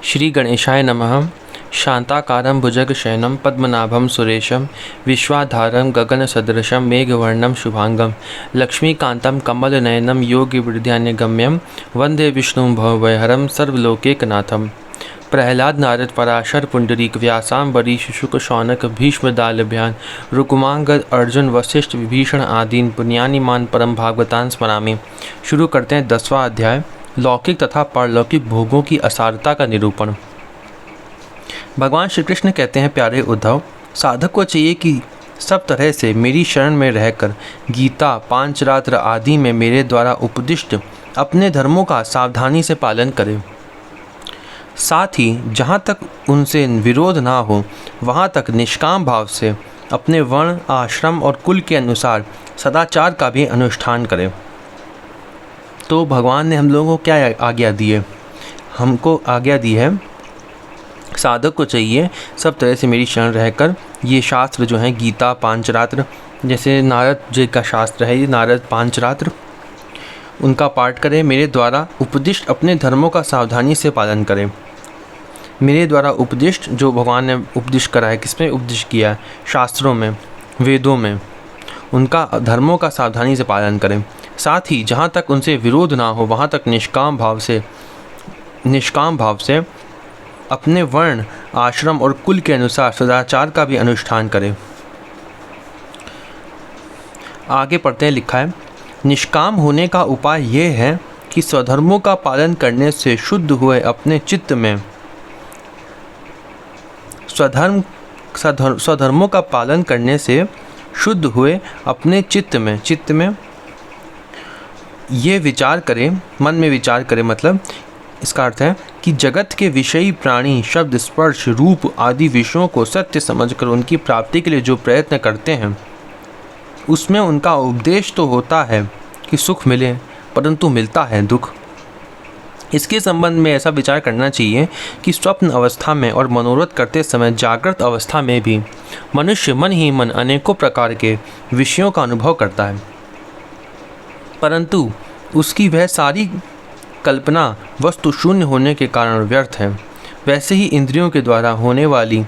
श्री गणेशाय नमः। शांताकारं भुजगशयनं पद्मनाभं सुरेशं विश्वाधारं गगनसदृशं मेघवर्णं शुभांगं लक्ष्मीकान्तं कमलनयनं योगिवृद्धान्यगम्यं वन्दे विष्णुं भवभयहरं सर्वलोकैकनाथं। प्रहलाद नारद पराशर पुंडरीक व्यासांबरीश शुक शौनक भीष्म दालभ्यान रुकुमांगद अर्जुन वशिष्ठ विभीषण आदीन पुण्यानिमान परम भागवतान स्मरामि। शुरू करते हैं 10वां अध्याय, लौकिक तथा पारलौकिक भोगों की असारता का निरूपण। भगवान श्री कृष्ण कहते हैं, प्यारे उद्धव, साधक को चाहिए कि सब तरह से मेरी शरण में रहकर गीता, पांचरात्र आदि में मेरे द्वारा उपदिष्ट अपने धर्मों का सावधानी से पालन करे। साथ ही जहाँ तक उनसे विरोध ना हो वहाँ तक निष्काम भाव से अपने वर्ण, आश्रम और कुल के अनुसार सदाचार का भी अनुष्ठान करें। तो भगवान ने हम लोगों को क्या आज्ञा दी है? हमको आज्ञा दी है, साधक को चाहिए सब तरह से मेरी शरण रहकर ये शास्त्र जो हैं गीता, पांचरात्र, जैसे नारद जी का शास्त्र है ये नारद पांचरात्र, उनका पाठ करें। मेरे द्वारा उपदिष्ट अपने धर्मों का सावधानी से पालन करें। मेरे द्वारा उपदिष्ट जो भगवान ने उपदिष्ट करा है, किसमें उपदिष्ट किया है? शास्त्रों में, वेदों में, उनका धर्मों का सावधानी से पालन करें। साथ ही जहाँ तक उनसे विरोध ना हो वहाँ तक निष्काम भाव से अपने वर्ण, आश्रम और कुल के अनुसार सदाचार का भी अनुष्ठान करें। आगे पढ़ते हैं, लिखा है, निष्काम होने का उपाय यह है कि स्वधर्मों का पालन करने से शुद्ध हुए अपने चित्त में स्वधर्मों का पालन करने से शुद्ध हुए अपने चित्त में ये विचार करें, मन में विचार करें, मतलब इसका अर्थ है कि जगत के विषयी प्राणी शब्द, स्पर्श, रूप आदि विषयों को सत्य समझकर उनकी प्राप्ति के लिए जो प्रयत्न करते हैं उसमें उनका उपदेश तो होता है कि सुख मिले, परंतु मिलता है दुख। इसके संबंध में ऐसा विचार करना चाहिए कि स्वप्न अवस्था में और मनोरथ करते समय जागृत अवस्था में भी मनुष्य मन ही मन अनेकों प्रकार के विषयों का अनुभव करता है, परंतु उसकी वह सारी कल्पना वस्तु शून्य होने के कारण व्यर्थ है। वैसे ही इंद्रियों के द्वारा होने वाली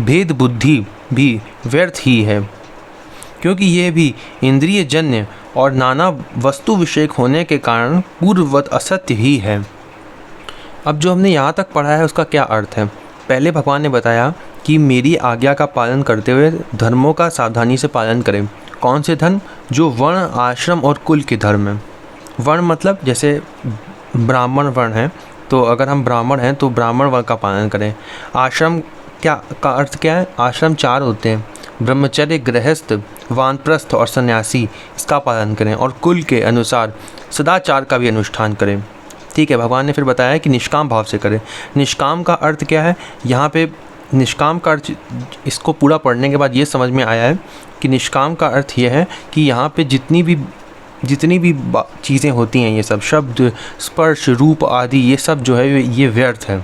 भेद बुद्धि भी व्यर्थ ही है, क्योंकि ये भी इंद्रिय जन्य और नाना वस्तु विषयक होने के कारण पूर्ववत असत्य ही है। अब जो हमने यहाँ तक पढ़ा है उसका क्या अर्थ है? पहले भगवान ने बताया कि मेरी आज्ञा का पालन करते हुए धर्मों का सावधानी से पालन करें। कौन से धर्म? जो वर्ण, आश्रम और कुल के धर्म हैं। वर्ण मतलब जैसे ब्राह्मण वर्ण है, तो अगर हम ब्राह्मण हैं तो ब्राह्मण वर्ण का पालन करें। आश्रम क्या का अर्थ क्या है? आश्रम 4 होते हैं, ब्रह्मचर्य, गृहस्थ, वानप्रस्थ और सन्यासी, इसका पालन करें। और कुल के अनुसार सदाचार का भी अनुष्ठान करें। ठीक है, भगवान ने फिर बताया कि निष्काम भाव से करें। निष्काम का अर्थ क्या है? यहाँ पे निष्काम का अर्थ, इसको पूरा पढ़ने के बाद ये समझ में आया है कि निष्काम का अर्थ ये है कि यहाँ पे जितनी भी चीज़ें होती हैं, ये सब शब्द, स्पर्श, रूप आदि, ये सब जो है ये व्यर्थ है।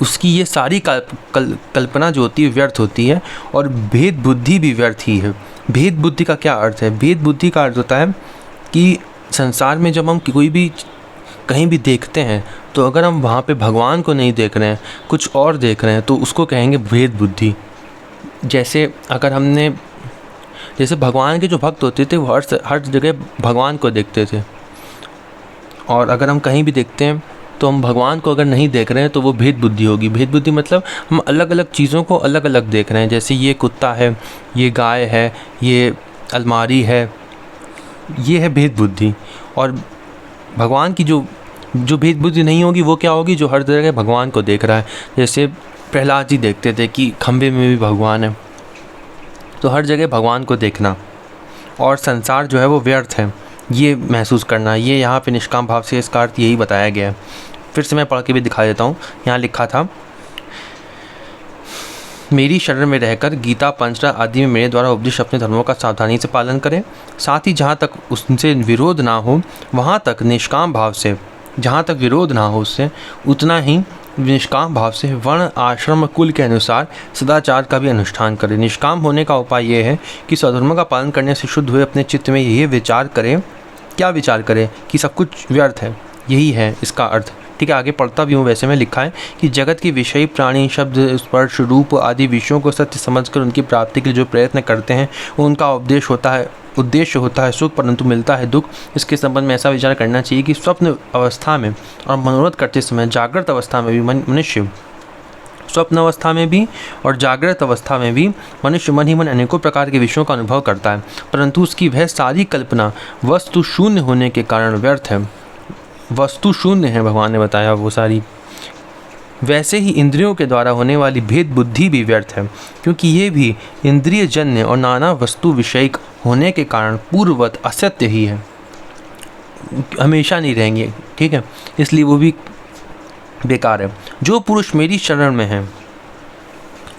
उसकी ये सारी कल्पना जो होती है व्यर्थ होती है, और भेद बुद्धि भी व्यर्थ ही है। भेद बुद्धि का क्या अर्थ है? भेद बुद्धि का अर्थ होता है कि संसार में जब हम कोई भी कहीं भी देखते हैं तो अगर हम वहाँ पे भगवान को नहीं देख रहे हैं, कुछ और देख रहे हैं, तो उसको कहेंगे भेद बुद्धि। जैसे भगवान के जो भक्त होते थे वो हर जगह भगवान को देखते थे, और अगर हम कहीं भी देखते हैं तो हम भगवान को अगर नहीं देख रहे हैं तो वो भेद बुद्धि होगी। भेद बुद्धि मतलब हम अलग अलग चीज़ों को अलग अलग देख रहे हैं। जैसे ये कुत्ता है, ये गाय है, ये अलमारी है, ये है भेद बुद्धि। और भगवान की जो भेद बुद्धि नहीं होगी वो क्या होगी? जो हर जगह भगवान को देख रहा है। जैसे प्रहलाद जी देखते थे कि खंबे में भी भगवान है, तो हर जगह भगवान को देखना और संसार जो है वो व्यर्थ है, ये महसूस करना, ये यहाँ पे निष्काम भाव से इसका अर्थ यही बताया गया है। फिर से मैं पढ़ के भी दिखा देता हूँ। यहाँ लिखा था, मेरी शरण में रहकर गीता, पंचरात्र आदि में मेरे द्वारा उपदेश अपने धर्मों का सावधानी से पालन करें। साथ ही जहाँ तक उससे विरोध ना हो वहाँ तक निष्काम भाव से, जहाँ तक विरोध ना हो उससे, उतना ही निष्काम भाव से वर्ण, आश्रम, कुल के अनुसार सदाचार का भी अनुष्ठान करें। निष्काम होने का उपाय यह है कि स्वधर्मों का पालन करने से शुद्ध हुए अपने चित्त में यही विचार करें। क्या विचार करें? कि सब कुछ व्यर्थ है, यही है इसका अर्थ, ठीक है, आगे पढ़ता भी हूँ वैसे में लिखा है कि जगत की विषयी प्राणी शब्द स्पर्श रूप आदि विषयों को सत्य समझकर उनकी प्राप्ति के लिए जो प्रयत्न करते हैं उनका उद्देश्य होता है सुख, परंतु मिलता है दुख। इसके संबंध में ऐसा विचार करना चाहिए कि स्वप्न अवस्था में और मनोरथ करते समय जागृत अवस्था में भी मनुष्य स्वप्न अवस्था में भी और जागृत अवस्था में भी मनुष्य मन ही मन अनेकों प्रकार के विषयों का अनुभव करता है, परंतु उसकी वह सारी कल्पना वस्तु शून्य होने के कारण व्यर्थ है। वस्तु शून्य है, भगवान ने बताया वो सारी। वैसे ही इंद्रियों के द्वारा होने वाली भेद बुद्धि भी व्यर्थ है, क्योंकि ये भी इंद्रिय जन्य और नाना वस्तु विषयिक होने के कारण पूर्ववत असत्य ही है, हमेशा नहीं रहेंगे, ठीक है, इसलिए वो भी बेकार है। जो पुरुष मेरी शरण में है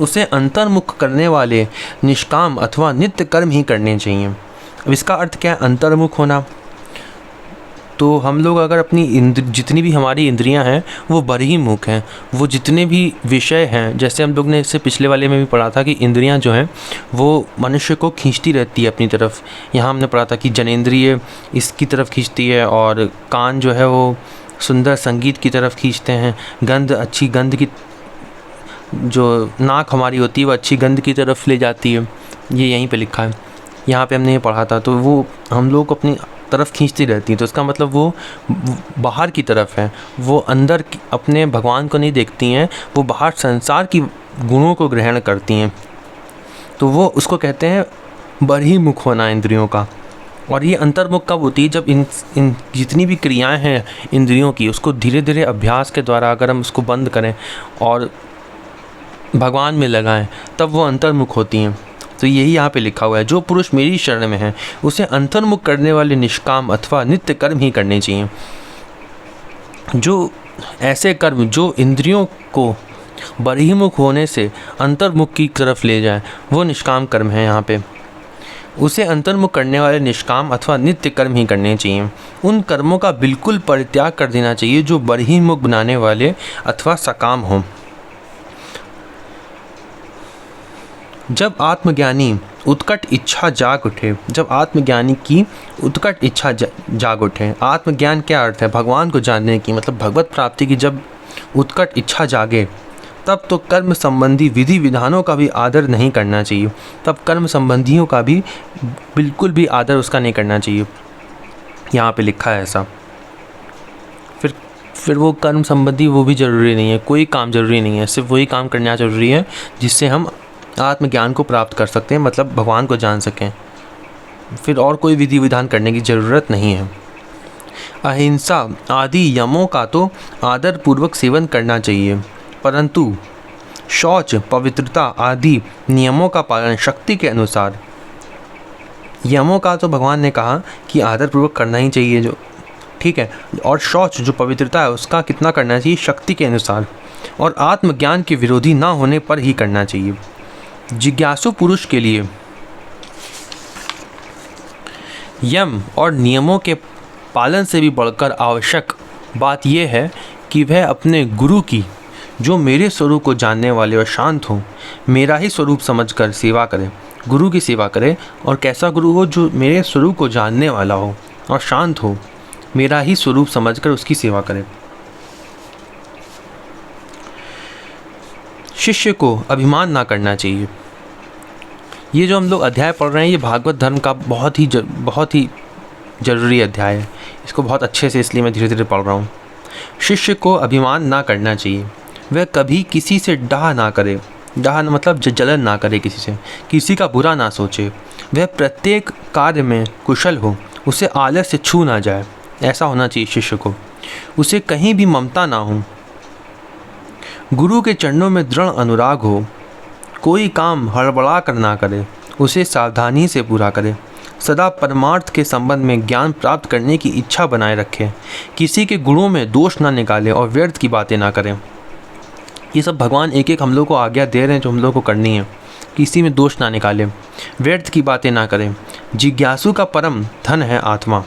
उसे अंतर्मुख करने वाले निष्काम अथवा नित्य कर्म ही करने चाहिए। अब इसका अर्थ क्या है अंतर्मुख होना? तो हम लोग अगर अपनी जितनी भी हमारी इंद्रियां हैं वो बहिर्मुख हैं, वो जितने भी विषय हैं, जैसे हम लोग ने इससे पिछले वाले में भी पढ़ा था कि इंद्रियां जो हैं वो मनुष्य को खींचती रहती है अपनी तरफ। यहाँ हमने पढ़ा था कि जनेंद्रिय इसकी तरफ खींचती है और कान जो है वो सुंदर संगीत की तरफ खींचते हैं, गंध अच्छी गंध की, जो नाक हमारी होती है वो अच्छी गंध की तरफ ले जाती है। ये यहीं पे लिखा है, यहाँ पे हमने ये पढ़ा था। तो वो हम लोग को अपनी तरफ खींचती रहती है, तो इसका मतलब वो बाहर की तरफ है, वो अंदर अपने भगवान को नहीं देखती हैं, वो बाहर संसार की गुणों को ग्रहण करती हैं। तो वो उसको कहते हैं बहिर्मुख होना इंद्रियों का। और ये अंतर्मुख कब होती है? जब इन जितनी भी क्रियाएं हैं इंद्रियों की उसको धीरे धीरे अभ्यास के द्वारा अगर हम उसको बंद करें और भगवान में लगाएं तब वो अंतर्मुख होती हैं। तो यही यहाँ पे लिखा हुआ है, जो पुरुष मेरी शरण में है उसे अंतर्मुख करने वाले निष्काम अथवा नित्य कर्म ही करने चाहिए। जो ऐसे कर्म जो इंद्रियों को बहिर्मुख होने से अंतर्मुख की तरफ ले जाए वो निष्काम कर्म है। यहाँ पे उसे अंतर्मुख करने वाले निष्काम अथवा नित्य कर्म ही करने चाहिए। उन कर्मों का बिल्कुल परित्याग कर देना चाहिए जो बहिर्मुख बनाने वाले अथवा सकाम हों। जब आत्मज्ञानी उत्कट इच्छा जाग उठे, जब आत्मज्ञानी की उत्कट इच्छा जाग उठे, आत्मज्ञान क्या अर्थ है? भगवान को जानने की, मतलब भगवत प्राप्ति की जब उत्कट इच्छा जागे तब तो कर्म संबंधी विधि विधानों का भी आदर नहीं करना चाहिए। तब कर्म संबंधियों का भी बिल्कुल भी आदर उसका नहीं करना चाहिए। यहाँ पे लिखा है ऐसा। फिर वो कर्म संबंधी वो भी ज़रूरी नहीं है, कोई काम ज़रूरी नहीं है, सिर्फ वही काम करना ज़रूरी है जिससे हम आत्मज्ञान को प्राप्त कर सकते हैं, मतलब भगवान को जान सकें। फिर और कोई विधि विधान करने की ज़रूरत नहीं है। अहिंसा आदि यमों का तो आदर पूर्वक सेवन करना चाहिए, परंतु शौच, पवित्रता आदि नियमों का पालन शक्ति के अनुसार। यमों का तो भगवान ने कहा कि आदर पूर्वक करना ही चाहिए, जो ठीक है, और शौच जो पवित्रता है उसका कितना करना चाहिए? शक्ति के अनुसार, और आत्मज्ञान के विरोधी ना होने पर ही करना चाहिए। जिज्ञासु पुरुष के लिए यम और नियमों के पालन से भी बढ़कर आवश्यक बात यह है कि वह अपने गुरु की, जो मेरे स्वरूप को जानने वाले और शांत हो, मेरा ही स्वरूप समझकर सेवा करे। गुरु की सेवा करे, और कैसा गुरु हो? जो मेरे स्वरूप को जानने वाला हो और शांत हो, मेरा ही स्वरूप समझकर उसकी सेवा करे। शिष्य को अभिमान ना करना चाहिए। ये जो हम लोग अध्याय पढ़ रहे हैं ये भागवत धर्म का बहुत ही ज़रूरी अध्याय है। इसको बहुत अच्छे से इसलिए मैं धीरे धीरे पढ़ रहा हूँ। शिष्य को अभिमान ना करना चाहिए, वह कभी किसी से डाह ना करे। डाह मतलब जलन ना करे, किसी का बुरा ना सोचे। वह प्रत्येक कार्य में कुशल हो, उसे आलस से छू ना जाए, ऐसा होना चाहिए शिष्य को। उसे कहीं भी ममता ना हो। गुरु के चरणों में दृढ़ अनुराग हो। कोई काम हड़बड़ा कर ना करे, उसे सावधानी से पूरा करे। सदा परमार्थ के संबंध में ज्ञान प्राप्त करने की इच्छा बनाए रखे। किसी के गुणों में दोष ना निकाले और व्यर्थ की बातें ना करें। ये सब भगवान एक एक हम लोग को आज्ञा दे रहे हैं जो हम लोग को करनी है। किसी में दोष ना निकाले, व्यर्थ की बातें ना करें। जिज्ञासु का परम धन है आत्मा,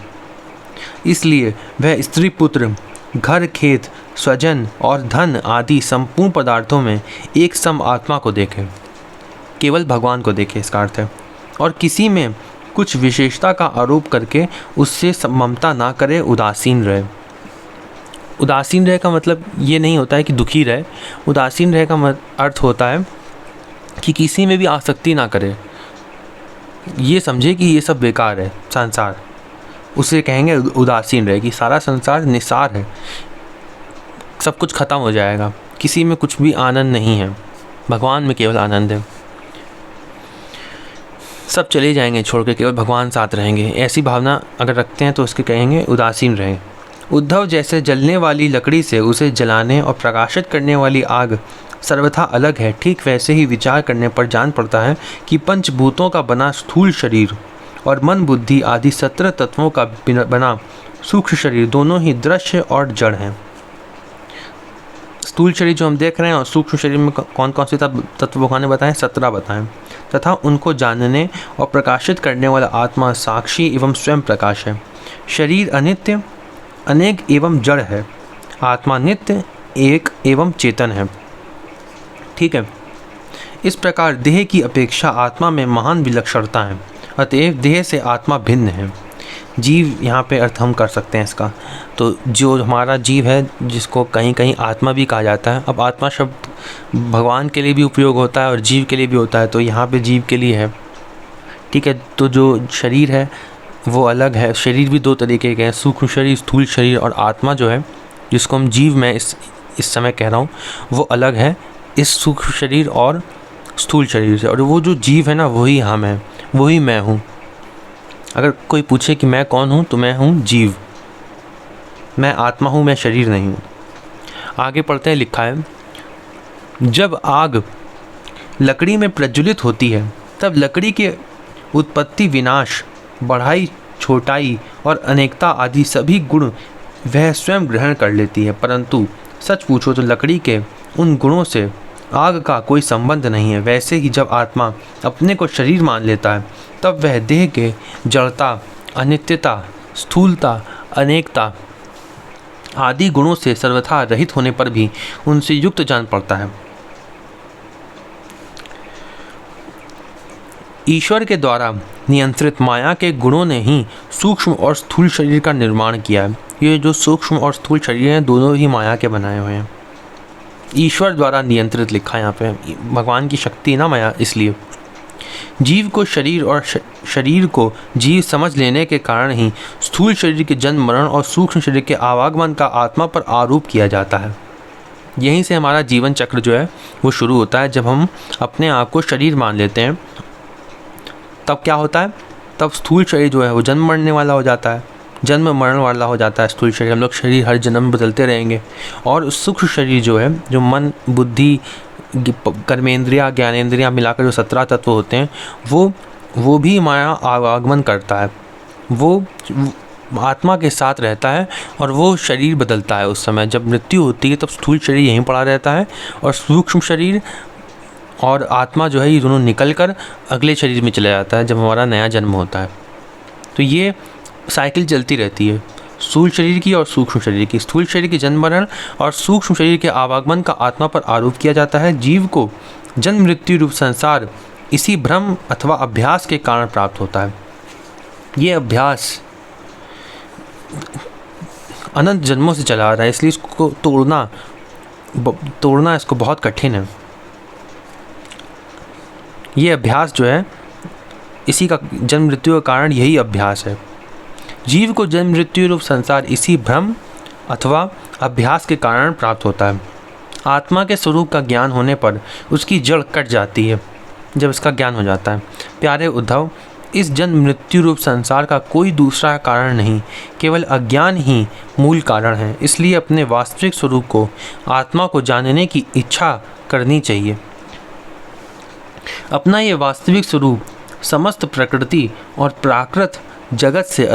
इसलिए वह स्त्री पुत्र, घर खेत, स्वजन और धन आदि संपूर्ण पदार्थों में एक सम आत्मा को देखे, केवल भगवान को देखे, इसका अर्थ है। और किसी में कुछ विशेषता का आरोप करके उससे ममता ना करे, उदासीन रहे। उदासीन रहे का मतलब ये नहीं होता है कि दुखी रहे। उदासीन रहे का अर्थ होता है कि किसी में भी आसक्ति ना करे, ये समझे कि ये सब बेकार है संसार, उसे कहेंगे उदासीन रहे, कि सारा संसार निसार है, सब कुछ खत्म हो जाएगा, किसी में कुछ भी आनंद नहीं है, भगवान में केवल आनंद है, सब चले जाएंगे छोड़ के, केवल भगवान साथ रहेंगे। ऐसी भावना अगर रखते हैं तो उसके कहेंगे उदासीन रहें। उद्धव, जैसे जलने वाली लकड़ी से उसे जलाने और प्रकाशित करने वाली आग सर्वथा अलग है, ठीक वैसे ही विचार करने पर जान पड़ता है कि पंचभूतों का बना स्थूल शरीर और मन बुद्धि आदि 17 तत्वों का बना सूक्ष्म शरीर दोनों ही दृश्य और जड़ हैं। स्थूल शरीर जो हम देख रहे हैं और सूक्ष्म शरीर में कौन कौन से तत्व भगवान ने बताएं, 17 बताएं, तथा उनको जानने और प्रकाशित करने वाला आत्मा साक्षी एवं स्वयं प्रकाश है। शरीर अनित्य, अनेक एवं जड़ है, आत्मा नित्य, एक एवं चेतन है। ठीक है, इस प्रकार देह की अपेक्षा आत्मा में महान विलक्षणता है, अतएव देह से आत्मा भिन्न है। जीव यहाँ पे अर्थ हम कर सकते हैं इसका, तो जो हमारा जीव है जिसको कहीं कहीं आत्मा भी कहा जाता है। अब आत्मा शब्द भगवान के लिए भी उपयोग होता है और जीव के लिए भी होता है, तो यहाँ पे जीव के लिए है। ठीक है, तो जो शरीर है वो अलग है। शरीर भी दो तरीके के हैं, सूक्ष्म शरीर, स्थूल शरीर, और आत्मा जो है जिसको हम जीव मैं इस समय कह रहा हूँ वो अलग है इस सूक्ष्म शरीर और स्थूल शरीर से। और वो जो जीव है ना वही हम है, वही मैं हूँ। अगर कोई पूछे कि मैं कौन हूँ तो मैं हूँ जीव, मैं आत्मा हूँ, मैं शरीर नहीं हूँ। आगे पढ़ते हैं, लिखा है, जब आग लकड़ी में प्रज्वलित होती है तब लकड़ी के उत्पत्ति, विनाश, बढ़ाई, छोटाई और अनेकता आदि सभी गुण वह स्वयं ग्रहण कर लेती है। परंतु सच पूछो तो लकड़ी के उन गुणों से आग का कोई संबंध नहीं है। वैसे ही जब आत्मा अपने को शरीर मान लेता है तब वह देह के जड़ता, अनित्यता, स्थूलता, अनेकता आदि गुणों से सर्वथा रहित होने पर भी उनसे युक्त जान पड़ता है। ईश्वर के द्वारा नियंत्रित माया के गुणों ने ही सूक्ष्म और स्थूल शरीर का निर्माण किया है। ये जो सूक्ष्म और स्थूल शरीर हैं दोनों ही माया के बनाए हुए हैं। ईश्वर द्वारा नियंत्रित लिखा है यहाँ पे, भगवान की शक्ति ना माया, इसलिए जीव को शरीर और शरीर को जीव समझ लेने के कारण ही स्थूल शरीर के जन्म मरण और सूक्ष्म शरीर के आवागमन का आत्मा पर आरोप किया जाता है। यहीं से हमारा जीवन चक्र जो है वो शुरू होता है। जब हम अपने आप को शरीर मान लेते हैं तब क्या होता है, तब स्थूल शरीर जो है वो जन्म मरने वाला हो जाता है, जन्म मरण वाला हो जाता है स्थूल शरीर। हम लोग शरीर हर जन्म में बदलते रहेंगे। और सूक्ष्म शरीर जो है, जो मन, बुद्धि, कर्मेंद्रिया, ज्ञानेंद्रियाँ मिलाकर जो 17 तत्व होते हैं वो भी माया आगमन करता है, वो आत्मा के साथ रहता है और वो शरीर बदलता है। उस समय जब मृत्यु होती है तब स्थूल शरीर यहीं पड़ा रहता है और सूक्ष्म शरीर और आत्मा जो है ये दोनों निकल कर अगले शरीर में चला जाता है जब हमारा नया जन्म होता है। तो ये साइकिल चलती रहती है स्थूल शरीर की और सूक्ष्म शरीर की। स्थूल शरीर के जन्म मरण और सूक्ष्म शरीर के आवागमन का आत्मा पर आरोप किया जाता है। जीव को जन्म मृत्यु रूप संसार इसी भ्रम अथवा अभ्यास के कारण प्राप्त होता है। ये अभ्यास अनंत जन्मों से चला आ रहा है, इसलिए इसको तोड़ना इसको बहुत कठिन है। ये अभ्यास जो है इसी का जन्म मृत्यु का कारण यही अभ्यास है। जीव को जन्म मृत्यु रूप संसार इसी भ्रम अथवा अभ्यास के कारण प्राप्त होता है। आत्मा के स्वरूप का ज्ञान होने पर उसकी जड़ कट जाती है जब इसका ज्ञान हो जाता है। प्यारे उद्धव, इस जन्म मृत्यु रूप संसार का कोई दूसरा कारण नहीं, केवल अज्ञान ही मूल कारण है। इसलिए अपने वास्तविक स्वरूप को, आत्मा को जानने की इच्छा करनी चाहिए। अपना ये वास्तविक स्वरूप समस्त प्रकृति और प्राकृत जगत से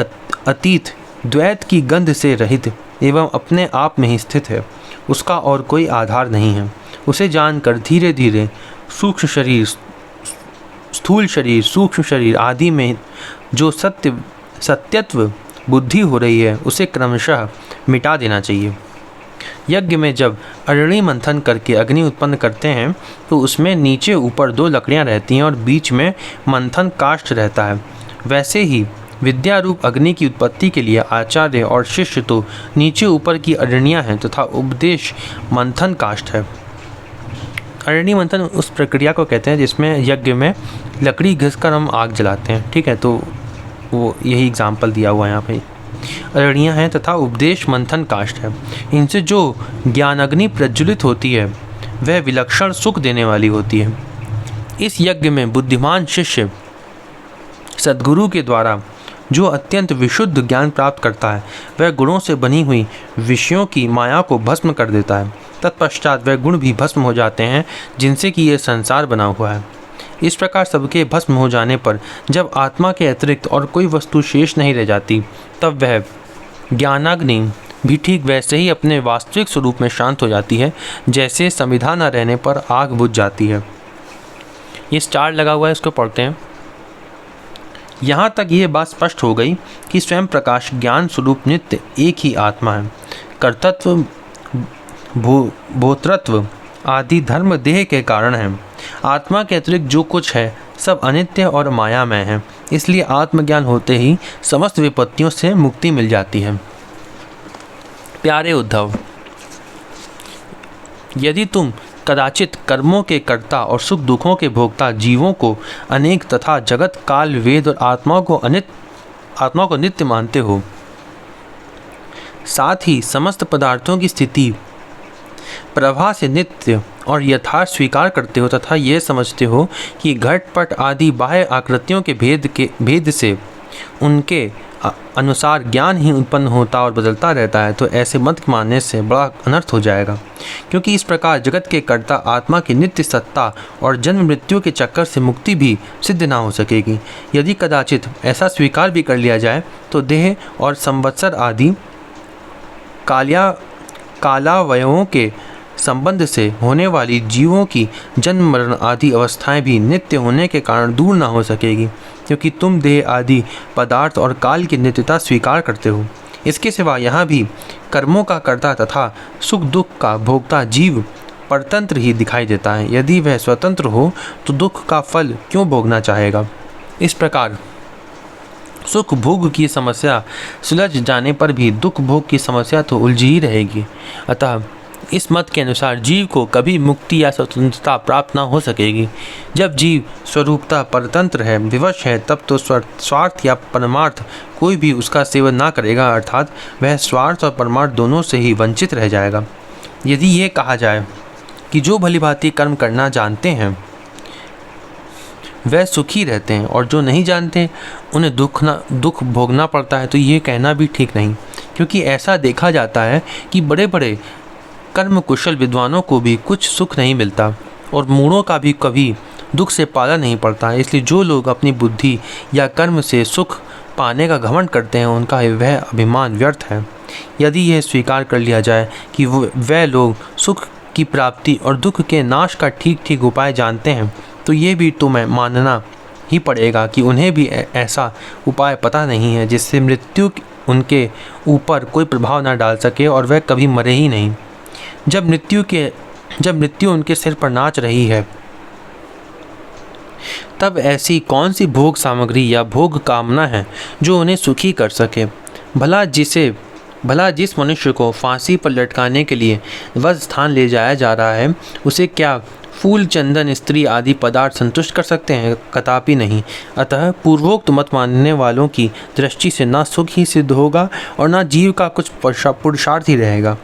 अतीत, द्वैत की गंध से रहित एवं अपने आप में ही स्थित है। उसका और कोई आधार नहीं है। उसे जानकर धीरे धीरे सूक्ष्म शरीर, स्थूल शरीर, सूक्ष्म शरीर आदि में जो सत्यत्व बुद्धि हो रही है उसे क्रमशः मिटा देना चाहिए। यज्ञ में जब अरणी मंथन करके अग्नि उत्पन्न करते हैं तो उसमें नीचे ऊपर 2 लकड़ियां रहती हैं और बीच में मंथन काष्ठ रहता है। वैसे ही विद्या रूप अग्नि की उत्पत्ति के लिए आचार्य और शिष्य तो नीचे ऊपर की अरणियाँ हैं तथा उपदेश मंथन काष्ठ है। अरणी मंथन उस प्रक्रिया को कहते हैं जिसमें यज्ञ में लकड़ी घिसकर हम आग जलाते हैं, ठीक है। तो वो यही एग्जाम्पल दिया हुआ है यहाँ पे। अरणियाँ हैं तथा उपदेश मंथन काष्ठ है। इनसे जो ज्ञान अग्नि प्रज्वलित होती है वह विलक्षण सुख देने वाली होती है। इस यज्ञ में बुद्धिमान शिष्य सद्गुरु के द्वारा जो अत्यंत विशुद्ध ज्ञान प्राप्त करता है वह गुणों से बनी हुई विषयों की माया को भस्म कर देता है। तत्पश्चात वह गुण भी भस्म हो जाते हैं जिनसे कि ये संसार बना हुआ है। इस प्रकार सबके भस्म हो जाने पर जब आत्मा के अतिरिक्त और कोई वस्तु शेष नहीं रह जाती तब वह ज्ञानाग्नि भी ठीक वैसे ही अपने वास्तविक स्वरूप में शांत हो जाती है जैसे समिधा न रहने पर आग बुझ जाती है। ये स्टार लगा हुआ है, इसको पढ़ते हैं। यहाँ तक ये बात स्पष्ट हो गई कि स्वयं प्रकाश ज्ञान स्वरूप नित्य एक ही आत्मा है। कर्तृत्व भोतृत्व आदि धर्म देह के कारण है। आत्मा के अतिरिक्त जो कुछ है सब अनित्य और मायामय है। इसलिए आत्मज्ञान होते ही समस्त विपत्तियों से मुक्ति मिल जाती है। प्यारे उद्धव, यदि तुम कदाचित कर्मों के कर्ता और सुख दुखों के भोक्ता जीवों को अनेक तथा जगत काल वेद और आत्मा को नित्य मानते हो, साथ ही समस्त पदार्थों की स्थिति प्रभा से नित्य और यथार्थ स्वीकार करते हो तथा ये समझते हो कि घटपट आदि बाह्य आकृतियों के भेद से उनके अनुसार ज्ञान ही उत्पन्न होता और बदलता रहता है, तो ऐसे मत मानने से बड़ा अनर्थ हो जाएगा। क्योंकि इस प्रकार जगत के कर्ता आत्मा की नित्य सत्ता और जन्म मृत्यु के चक्कर से मुक्ति भी सिद्ध ना हो सकेगी। यदि कदाचित ऐसा स्वीकार भी कर लिया जाए तो देह और संवत्सर आदि कालावयों के संबंध से होने वाली जीवों की जन्म मरण आदि अवस्थाएं भी नित्य होने के कारण दूर ना हो सकेगी, क्योंकि तुम देह आदि पदार्थ और काल की नित्यता स्वीकार करते हो। इसके सिवा यहाँ भी कर्मों का कर्ता तथा सुख दुख का भोक्ता जीव परतंत्र ही दिखाई देता है। यदि वह स्वतंत्र हो तो दुख का फल क्यों भोगना चाहेगा। इस प्रकार सुख भोग की समस्या सुलझ जाने पर भी दुख भोग की समस्या तो उलझी ही रहेगी। अतः इस मत के अनुसार जीव को कभी मुक्ति या स्वतंत्रता प्राप्त न हो सकेगी। जब जीव स्वरूपता परतंत्र है, विवश है, तब तो स्वार्थ या परमार्थ कोई भी उसका सेवन ना करेगा, अर्थात वह स्वार्थ और परमार्थ दोनों से ही वंचित रह जाएगा। यदि ये कहा जाए कि जो भलीभांति कर्म करना जानते हैं वह सुखी रहते हैं और जो नहीं जानते उन्हें दुख भोगना पड़ता है, तो ये कहना भी ठीक नहीं, क्योंकि ऐसा देखा जाता है कि बड़े बड़े कर्म कुशल विद्वानों को भी कुछ सुख नहीं मिलता और मूढ़ों का भी कभी दुख से पाला नहीं पड़ता। इसलिए जो लोग अपनी बुद्धि या कर्म से सुख पाने का घमंड करते हैं उनका वह अभिमान व्यर्थ है। यदि यह स्वीकार कर लिया जाए कि वह लोग सुख की प्राप्ति और दुख के नाश का ठीक ठीक उपाय जानते हैं, तो ये भी तुम्हें मानना ही पड़ेगा कि उन्हें भी ऐसा उपाय पता नहीं है जिससे मृत्यु उनके ऊपर कोई प्रभाव न डाल सके और वह कभी मरे ही नहीं। जब मृत्यु उनके सिर पर नाच रही है, तब ऐसी कौन सी भोग सामग्री या भोग कामना है जो उन्हें सुखी कर सके। भला जिस मनुष्य को फांसी पर लटकाने के लिए वध स्थान ले जाया जा रहा है, उसे क्या फूल चंदन स्त्री आदि पदार्थ संतुष्ट कर सकते हैं? कदापि नहीं। अतः पूर्वोक्त मत मानने वालों की दृष्टि से ना सुख ही सिद्ध होगा और ना जीव का कुछ पुरुषार्थ ही रहेगा।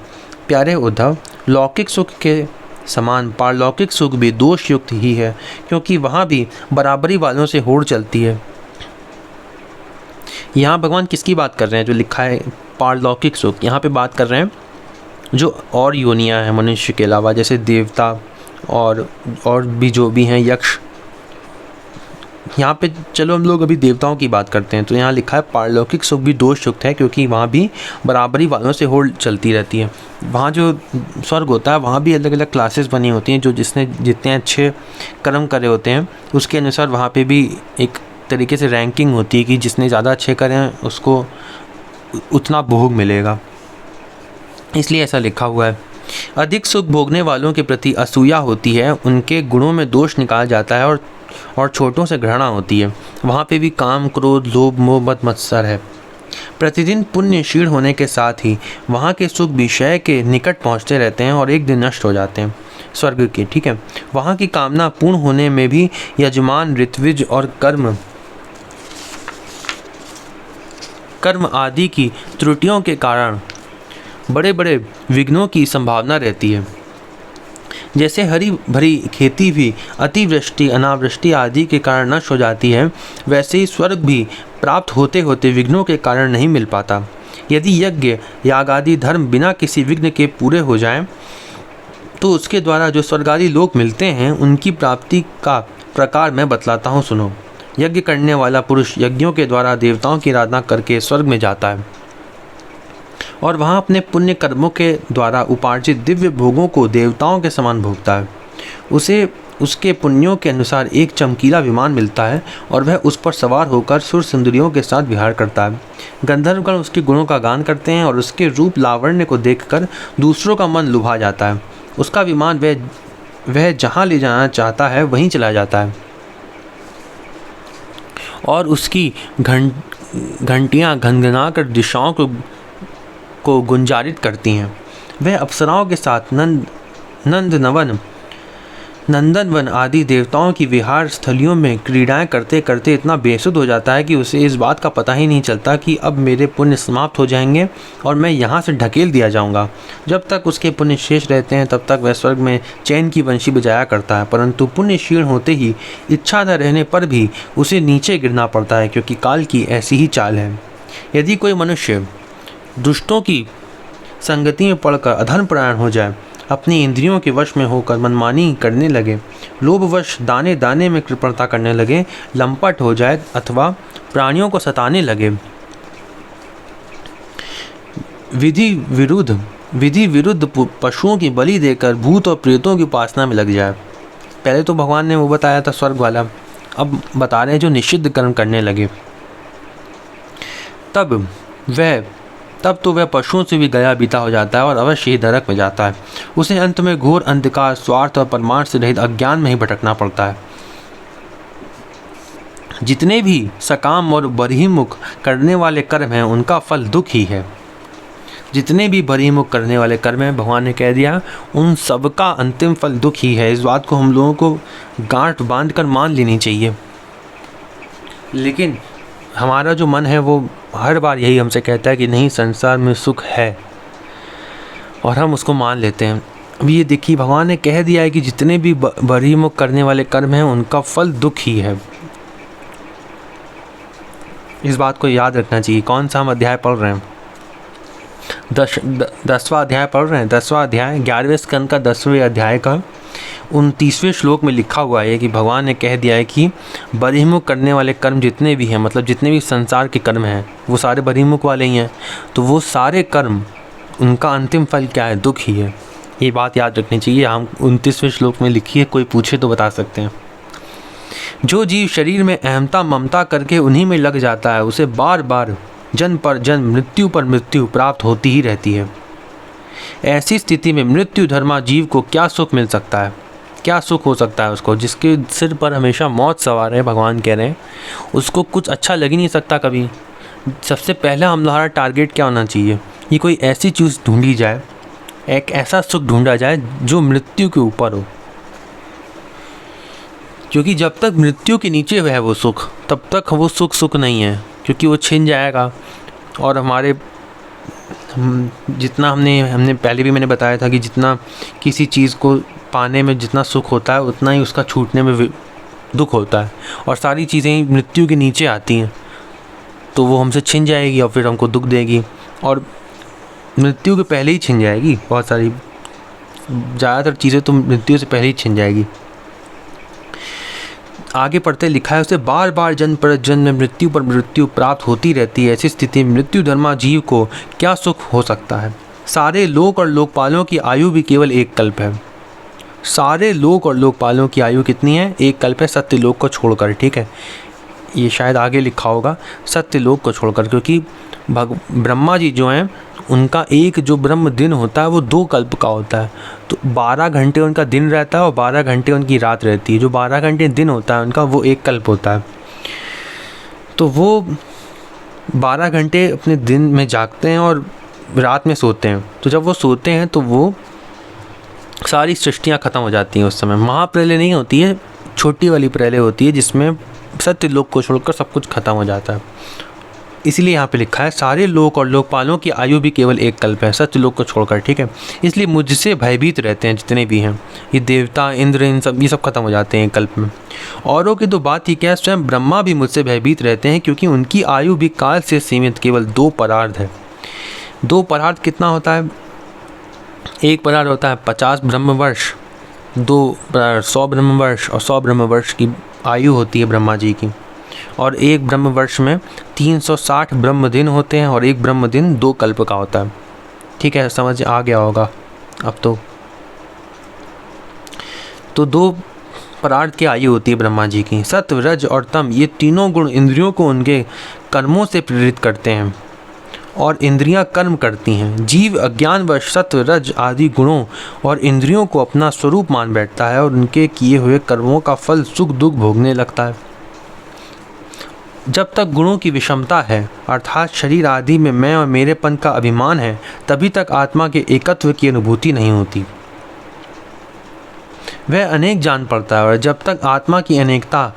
प्यारे उद्धव, लौकिक सुख के समान पारलौकिक सुख भी दोष युक्त ही है, क्योंकि वहाँ भी बराबरी वालों से होड़ चलती है। यहाँ भगवान किसकी बात कर रहे हैं? जो लिखा है पारलौकिक सुख, यहाँ पे बात कर रहे हैं जो और योनियाँ हैं मनुष्य के अलावा, जैसे देवता और भी जो भी हैं, यक्ष। यहाँ पे चलो हम लोग अभी देवताओं की बात करते हैं। तो यहाँ लिखा है पारलौकिक सुख भी दोष युक्त है, क्योंकि वहाँ भी बराबरी वालों से होड़ चलती रहती है। वहाँ जो स्वर्ग होता है वहाँ भी अलग अलग क्लासेस बनी होती हैं, जो जिसने जितने अच्छे कर्म करे होते हैं उसके अनुसार वहाँ पे भी एक तरीके से रैंकिंग होती है कि जिसने ज़्यादा अच्छे करे हैं उसको उतना भोग मिलेगा, इसलिए ऐसा लिखा हुआ है। अधिक सुख भोगने वालों के प्रति असूया होती है, उनके गुणों में दोष निकाला जाता है और छोटों से घृणा होती है। वहाँ पे भी काम, क्रोध, लोभ, मोह, मद, मत्सर है। प्रतिदिन पुण्य क्षीण होने के साथ ही वहाँ के सुख विषय के निकट पहुँचते रहते हैं और एक दिन नष्ट हो जाते हैं, स्वर्ग के। ठीक है, वहाँ की कामना पूर्ण होने में भी यजमान, ऋत्विज और कर्म आदि की त्रुटियों के कारण बड़े बड़े विघ्नों की संभावना रहती है। जैसे हरी भरी खेती भी अतिवृष्टि, अनावृष्टि आदि के कारण नष्ट हो जाती है, वैसे ही स्वर्ग भी प्राप्त होते होते विघ्नों के कारण नहीं मिल पाता। यदि यज्ञ, याग आदि धर्म बिना किसी विघ्न के पूरे हो जाएं, तो उसके द्वारा जो स्वर्गादि लोक मिलते हैं, उनकी प्राप्ति का प्रकार मैं बतलाता हूँ, सुनो। यज्ञ करने वाला पुरुष यज्ञों के द्वारा देवताओं की आराधना करके स्वर्ग में जाता है और वहाँ अपने पुण्य कर्मों के द्वारा उपार्जित दिव्य भोगों को देवताओं के समान भोगता है। उसे उसके पुण्यों के अनुसार एक चमकीला विमान मिलता है और वह उस पर सवार होकर सुर सुंदरियों के साथ विहार करता है। गंधर्वगण उसके गुणों का गान करते हैं और उसके रूप लावण्य को देखकर दूसरों का मन लुभा जाता है। उसका विमान वह जहाँ ले जाना चाहता है वहीं चला जाता है और उसकी घंटियाँ घनघनाकर दिशाओं को गुंजारित करती हैं। वह अप्सराओं के साथ नंदनवन आदि देवताओं की विहार स्थलियों में क्रीड़ाएं करते करते इतना बेसुध हो जाता है कि उसे इस बात का पता ही नहीं चलता कि अब मेरे पुण्य समाप्त हो जाएंगे और मैं यहाँ से ढकेल दिया जाऊँगा। जब तक उसके पुण्य शेष रहते हैं तब तक वह स्वर्ग में चैन की वंशी बजाया करता है, परंतु पुण्य क्षीण होते ही इच्छा न रहने पर भी उसे नीचे गिरना पड़ता है, क्योंकि काल की ऐसी ही चाल है। यदि कोई मनुष्य दुष्टों की संगति में पड़कर अधर्मपरायण हो जाए, अपनी इंद्रियों के वश में होकर मनमानी करने लगे, लोभवश दाने दाने में कृपणता करने लगे, लंपट हो जाए अथवा प्राणियों को सताने लगे, विधि विरुद्ध पशुओं की बलि देकर भूत और प्रेतों की उपासना में लग जाए। पहले तो भगवान ने वो बताया था स्वर्ग वाला, अब बता रहे हैं जो निषिद्ध कर्म करने लगे, तब तो वह पशुओं से भी गया बीता हो जाता है और अवश्य ही नरक में जाता है। उसे अंत में घोर अंधकार, स्वार्थ और परमार्थ से रहित अज्ञान में ही भटकना पड़ता है। जितने भी सकाम और बहिर्मुख करने वाले कर्म हैं, उनका फल दुख ही है। जितने भी बहिर्मुख करने वाले कर्म हैं, भगवान ने कह दिया, उन सबका अंतिम फल दुख ही है। इस बात को हम लोगों को गांठ बांध कर मान लेनी चाहिए, लेकिन हमारा जो मन है वो हर बार यही हमसे कहता है कि नहीं, संसार में सुख है, और हम उसको मान लेते हैं। अब ये देखिए, भगवान ने कह दिया है कि जितने भी बहिर्मुख करने वाले कर्म हैं, उनका फल दुख ही है। इस बात को याद रखना चाहिए। कौन सा हम अध्याय पढ़ रहे हैं? 10वां अध्याय पढ़ रहे हैं। 10वां अध्याय 11वें स्कंद का 10वें अध्याय का 29वें श्लोक में लिखा हुआ है कि भगवान ने कह दिया है कि बहिर्मुख करने वाले कर्म जितने भी हैं, मतलब जितने भी संसार के कर्म हैं, वो सारे बहिर्मुख वाले ही हैं। तो वो सारे कर्म, उनका अंतिम फल क्या है? दुख ही है। ये बात याद रखनी चाहिए। हम 29वें श्लोक में लिखी है, कोई पूछे तो बता सकते हैं। जो जीव शरीर में अहमता ममता करके उन्हीं में लग जाता है, उसे बार बार जन्म पर जन्म, मृत्यु पर मृत्यु प्राप्त होती ही रहती है। ऐसी स्थिति में मृत्यु धर्मा जीव को क्या सुख मिल सकता है? क्या सुख हो सकता है उसको, जिसके सिर पर हमेशा मौत सवार है? भगवान कह रहे हैं उसको कुछ अच्छा लग ही नहीं सकता कभी। सबसे पहला हमारा टारगेट क्या होना चाहिए? ये कोई ऐसी चीज़ ढूंढी जाए, एक ऐसा सुख ढूंढा जाए जो मृत्यु के ऊपर हो, क्योंकि जब तक मृत्यु के नीचे है वो सुख, तब तक वो सुख नहीं है, क्योंकि वो छिन जाएगा। और जितना हमने पहले भी मैंने बताया था कि जितना किसी चीज़ को पाने में जितना सुख होता है, उतना ही उसका छूटने में दुख होता है। और सारी चीज़ें मृत्यु के नीचे आती हैं, तो वो हमसे छिन जाएगी और फिर हमको दुख देगी, और मृत्यु के पहले ही छिन जाएगी। बहुत सारी, ज़्यादातर चीज़ें तो मृत्यु से पहले ही छिन जाएगी। आगे पढ़ते लिखा है, उसे बार बार जन्म पर जन्म, मृत्यु पर मृत्यु प्राप्त होती रहती है। ऐसी स्थिति में मृत्यु धर्मा जीव को क्या सुख हो सकता है? सारे लोक और लोकपालों की आयु भी केवल एक कल्प है। सारे लोक और लोकपालों की आयु कितनी है? एक कल्प है, सत्यलोक को छोड़कर। ठीक है, ये शायद आगे लिखा होगा, सत्यलोक को छोड़कर, क्योंकि ब्रह्मा जी जो हैं उनका एक जो ब्रह्म दिन होता है वो 2 कल्प का होता है। तो 12 घंटे उनका दिन रहता है और 12 घंटे उनकी रात रहती है। जो 12 घंटे दिन होता है उनका वो 1 कल्प होता है। तो वो 12 घंटे अपने दिन में जागते हैं और रात में सोते हैं। तो जब वो सोते हैं तो वो सारी सृष्टियाँ ख़त्म हो जाती हैं। उस समय महाप्रलय नहीं होती है, छोटी वाली प्रलय होती है जिसमें सत्यलोक को छोड़कर सब कुछ खत्म हो जाता है। इसलिए यहाँ पे लिखा है सारे लोक और लोकपालों की आयु भी केवल 1 कल्प है, सत्यलोक को छोड़कर, ठीक है। इसलिए मुझसे भयभीत रहते हैं जितने भी हैं, ये देवता इंद्र इन सब, ये सब खत्म हो जाते हैं 1 कल्प में। औरों की तो बात ही क्या है, स्वयं ब्रह्मा भी मुझसे भयभीत रहते हैं, क्योंकि उनकी आयु भी काल से सीमित केवल 2 परार्ध है। 2 परार्ध कितना होता है? 1 परार्ध होता है 50 ब्रह्मवर्ष, 2 परार्ध 100 ब्रह्मवर्ष, और 100 ब्रह्मवर्ष की आयु होती है ब्रह्मा जी की। और 1 ब्रह्मवर्ष में 360 ब्रह्म दिन होते हैं, और 1 ब्रह्म दिन 2 कल्प का होता है। ठीक है, समझ आ गया होगा अब तो 2 परार्ध की आयु होती है ब्रह्मा जी की। सत्व, रज और तम, ये तीनों गुण इंद्रियों को उनके कर्मों से प्रेरित करते हैं और इंद्रियां कर्म करती हैं। जीव अज्ञानवश सत्व, रज आदि गुणों और इंद्रियों को अपना स्वरूप मान बैठता है और उनके किए हुए कर्मों का फल सुख दुख भोगने लगता है। जब तक गुणों की विषमता है, अर्थात शरीर आदि में मैं और मेरेपन का अभिमान है, तभी तक आत्मा के एकत्व की अनुभूति नहीं होती। वह अनेक जान पड़ता है, और जब तक आत्मा की अनेकता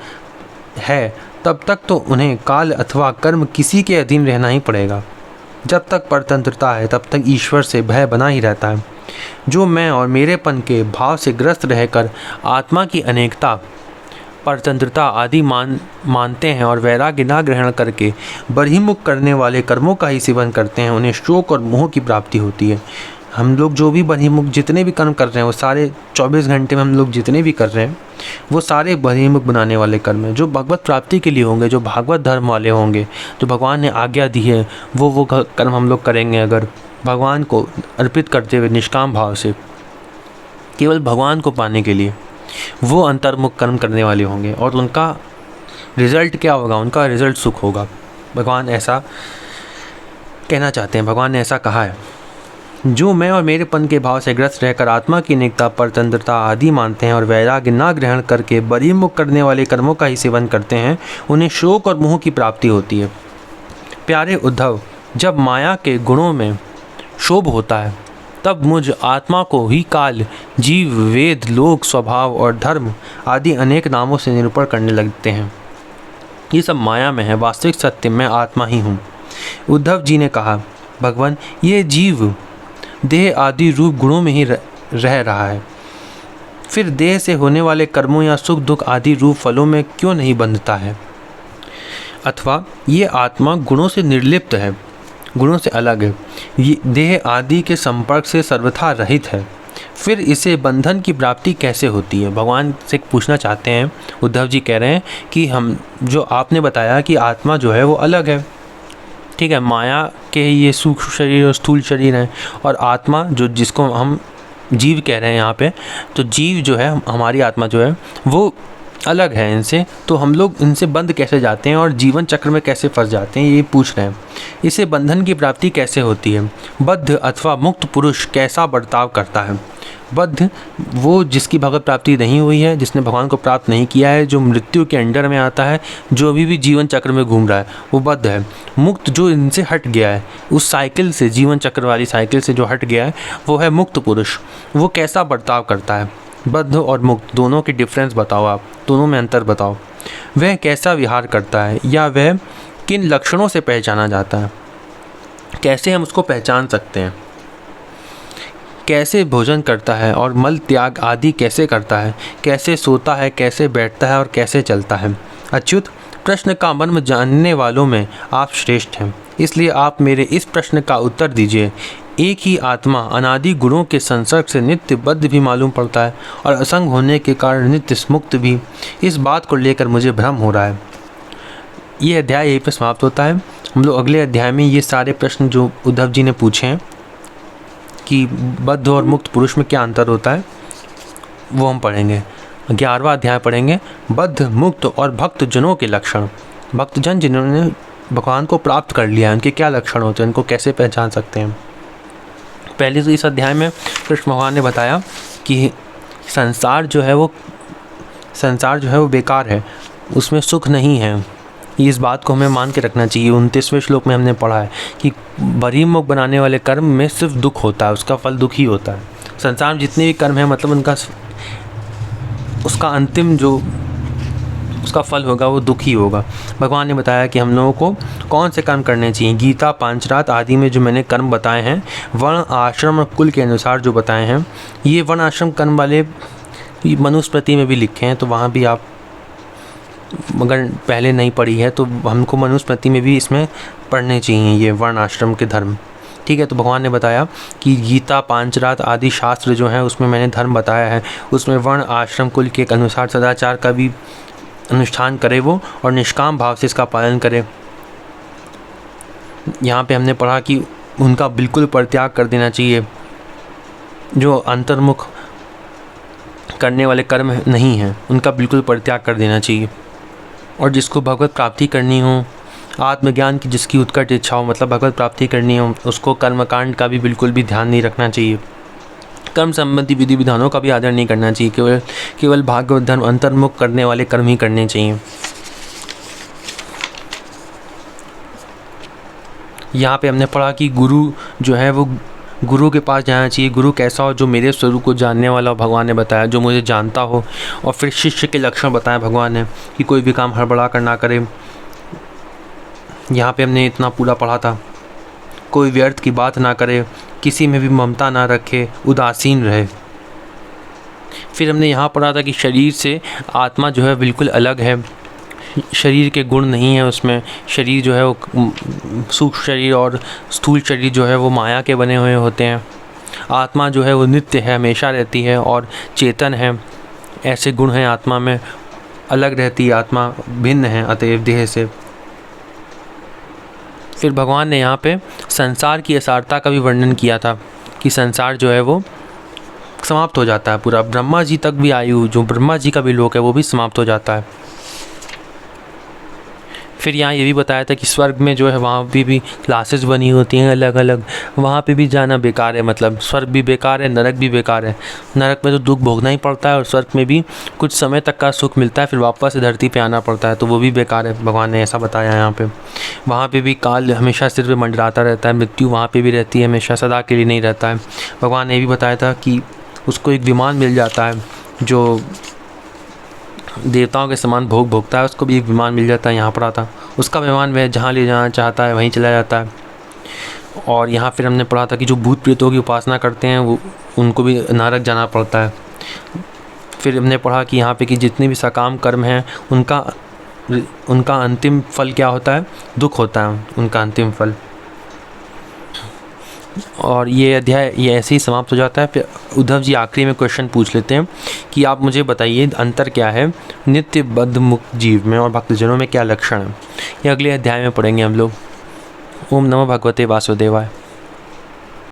है तब तक तो उन्हें काल अथवा कर्म किसी के अधीन रहना ही पड़ेगा। जब तक परतंत्रता है तब तक ईश्वर से भय बना ही रहता है। जो मैं और मेरेपन के भाव से ग्रस्त रहकर आत्मा की अनेकता, परतंत्रता आदि मानते हैं और वैराग्य न ग्रहण करके बहिर्मुख करने वाले कर्मों का ही सेवन करते हैं, उन्हें शोक और मोह की प्राप्ति होती है। हम लोग जो भी बहिर्मुख जितने भी कर्म कर रहे हैं, वो सारे 24 घंटे में हम लोग जितने भी कर रहे हैं, वो सारे बहिर्मुख बनाने वाले कर्म हैं। जो भगवत प्राप्ति के लिए होंगे, जो भागवत धर्म वाले होंगे, जो भगवान ने आज्ञा दी है, वो कर्म हम लोग करेंगे अगर भगवान को अर्पित करते हुए निष्काम भाव से, केवल भगवान को पाने के लिए, वो अंतर्मुख कर्म करने वाले होंगे। और उनका रिज़ल्ट क्या होगा? उनका रिज़ल्ट सुख होगा। भगवान ऐसा कहना चाहते हैं, भगवान ने ऐसा कहा है। जो मैं और मेरेपन के भाव से ग्रस्त रहकर आत्मा की निकता, परतंत्रता आदि मानते हैं और वैराग्य न ग्रहण करके बहिर्मुख करने वाले कर्मों का ही सेवन करते हैं, उन्हें शोक और मोह की प्राप्ति होती है। प्यारे उद्धव, जब माया के गुणों में शोभ होता है तब मुझ आत्मा को ही काल, जीव, वेद, लोक, स्वभाव और धर्म आदि अनेक नामों से निरूपण करने लगते हैं। ये सब माया में है, वास्तविक सत्य मैं आत्मा ही हूँ। उद्धव जी ने कहा, भगवान, ये जीव देह आदि रूप गुणों में ही रह रहा है, फिर देह से होने वाले कर्मों या सुख दुख आदि रूप फलों में क्यों नहीं बंधता है? अथवा ये आत्मा गुणों से निर्लिप्त है, गुणों से अलग है, ये देह आदि के संपर्क से सर्वथा रहित है, फिर इसे बंधन की प्राप्ति कैसे होती है? भगवान से पूछना चाहते हैं। उद्धव जी कह रहे हैं कि हम जो आपने बताया कि आत्मा जो है वो अलग है, ठीक है, माया के ये सूक्ष्म शरीर और स्थूल शरीर हैं, और आत्मा जो जिसको हम जीव कह रहे हैं यहाँ पे, तो जीव जो है, हमारी आत्मा जो है वो अलग है इनसे। तो हम लोग इनसे बंध कैसे जाते हैं और जीवन चक्र में कैसे फंस जाते हैं, ये पूछ रहे हैं। इसे बंधन की प्राप्ति कैसे होती है? बद्ध अथवा मुक्त पुरुष कैसा बर्ताव करता है? बद्ध वो जिसकी भगवत प्राप्ति नहीं हुई है, जिसने भगवान को प्राप्त नहीं किया है, जो मृत्यु के अंडर में आता है, जो अभी भी जीवन चक्र में घूम रहा है, वो बद्ध है। मुक्त जो इनसे हट गया है, उस साइकिल से, जीवन चक्र वाली साइकिल से जो हट गया है, वो है मुक्त पुरुष। वो कैसा बर्ताव करता है? बद्ध और मुक्त दोनों के डिफरेंस बताओ, आप दोनों में अंतर बताओ। वह कैसा विहार करता है, या वह किन लक्षणों से पहचाना जाता है? कैसे हम उसको पहचान सकते हैं? कैसे भोजन करता है और मल त्याग आदि कैसे करता है? कैसे सोता है, कैसे बैठता है और कैसे चलता है? अच्युत, प्रश्न का मर्म जानने वालों में आप श्रेष्ठ हैं, इसलिए आप मेरे इस प्रश्न का उत्तर दीजिए। एक ही आत्मा अनादि गुणों के संसर्ग से नित्य बद्ध भी मालूम पड़ता है और असंग होने के कारण नित्य मुक्त भी। इस बात को लेकर मुझे भ्रम हो रहा है। ये अध्याय यहीं पर समाप्त होता है। हम लोग अगले अध्याय में ये सारे प्रश्न जो उद्धव जी ने पूछे हैं कि बद्ध और मुक्त पुरुष में क्या अंतर होता है, वो हम पढ़ेंगे। 11वां अध्याय पढ़ेंगे, बद्ध, मुक्त और भक्त जनों के लक्षण। भक्तजन जिन्होंने भगवान को प्राप्त कर लिया है, उनके क्या लक्षण होते हैं, उनको कैसे पहचान सकते हैं। पहले तो इस अध्याय में कृष्ण भगवान ने बताया कि संसार जो है वो बेकार है, उसमें सुख नहीं है। इस बात को हमें मान के रखना चाहिए। 29वें श्लोक में हमने पढ़ा है कि बहिर्मुख बनाने वाले कर्म में सिर्फ दुख होता है, उसका फल दुख ही होता है। संसार में जितने भी कर्म हैं मतलब उसका अंतिम जो उसका फल होगा वो दुख ही होगा। भगवान ने बताया कि हम लोगों को कौन से कर्म करने चाहिए। गीता, पांचरात आदि में जो मैंने कर्म बताए हैं, वर्ण आश्रम और कुल के अनुसार जो बताए हैं, ये वर्ण आश्रम कर्म वाले मनुस्मृति में भी लिखे हैं, तो वहाँ भी आप अगर पहले नहीं पढ़ी है तो हमको मनुस्मृति में भी इसमें पढ़ने चाहिए ये वर्ण आश्रम के धर्म। ठीक है, तो भगवान ने बताया कि गीता, पांचरात आदि शास्त्र जो हैं उसमें मैंने धर्म बताया है, उसमें वर्ण आश्रम कुल के अनुसार सदाचार का भी अनुष्ठान करे वो, और निष्काम भाव से इसका पालन करे। यहाँ पे हमने पढ़ा कि उनका बिल्कुल परित्याग कर देना चाहिए, जो अंतर्मुख करने वाले कर्म नहीं हैं उनका बिल्कुल परित्याग कर देना चाहिए। और जिसको भगवत प्राप्ति करनी हो, आत्मज्ञान की जिसकी उत्कट इच्छा हो, मतलब भगवत प्राप्ति करनी हो, उसको कर्मकांड का भी बिल्कुल भी ध्यान नहीं रखना चाहिए। कर्म संबंधी विधि विधानों का भी आदर नहीं करना चाहिए। केवल भागवत धर्म अंतर्मुख करने वाले कर्म ही करने चाहिए। यहाँ पे हमने पढ़ा कि गुरु जो है वो गुरु के पास जाना चाहिए। गुरु कैसा हो? जो मेरे स्वरूप को जानने वाला हो, भगवान ने बताया, जो मुझे जानता हो। और फिर शिष्य के लक्षण बताए भगवान ने कि कोई भी काम हड़बड़ा कर ना करे। यहाँ पे हमने इतना पूरा पढ़ा था। कोई व्यर्थ की बात ना करे, किसी में भी ममता ना रखे, उदासीन रहे। फिर हमने यहाँ पढ़ा था कि शरीर से आत्मा जो है बिल्कुल अलग है, शरीर के गुण नहीं है उसमें। शरीर जो है वो सूक्ष्म शरीर और स्थूल शरीर जो है वो माया के बने हुए होते हैं। आत्मा जो है वो नित्य है, हमेशा रहती है और चेतन है। ऐसे गुण हैं आत्मा में, अलग रहती है आत्मा, भिन्न है अतएव देह से। फिर भगवान ने यहाँ पे संसार की असारता का भी वर्णन किया था कि संसार जो है वो समाप्त हो जाता है पूरा। ब्रह्मा जी तक भी आयु, जो ब्रह्मा जी का भी लोक है वो भी समाप्त हो जाता है। फिर यहाँ ये भी बताया था कि स्वर्ग में जो है वहाँ भी क्लासेस बनी होती हैं अलग अलग, वहाँ पे भी जाना बेकार है। मतलब स्वर्ग भी बेकार है, नरक भी बेकार है। नरक में तो दुख भोगना ही पड़ता है और स्वर्ग में भी कुछ समय तक का सुख मिलता है, फिर वापस से धरती पे आना पड़ता है, तो वो भी बेकार है। भगवान ने ऐसा बताया यहाँ पे। वहाँ पे भी काल हमेशा सिर पे मंडराता रहता है, मृत्यु वहाँ पे भी रहती है हमेशा, सदा के लिए नहीं रहता है। भगवान ने ये भी बताया था कि उसको एक विमान मिल जाता है जो देवताओं के समान भोग भोगता है, उसको भी एक विमान मिल जाता है। यहाँ पर आता उसका विमान वह जहाँ ले जाना चाहता है वहीं चला जाता है। और यहाँ फिर हमने पढ़ा था कि जो भूत प्रेतों की उपासना करते हैं वो उनको भी नरक जाना पड़ता है। फिर हमने पढ़ा कि यहाँ पे कि जितने भी सकाम कर्म हैं उनका अंतिम फल क्या होता है? दुख होता है उनका अंतिम फल। और ये अध्याय ये ऐसे ही समाप्त हो जाता है। फिर उद्धव जी आखिरी में क्वेश्चन पूछ लेते हैं कि आप मुझे बताइए अंतर क्या है नित्य बद्ध मुक्त जीव में और भक्तजनों में क्या लक्षण है। ये अगले अध्याय में पढ़ेंगे हम लोग। ओम नमो भगवते वासुदेवाय।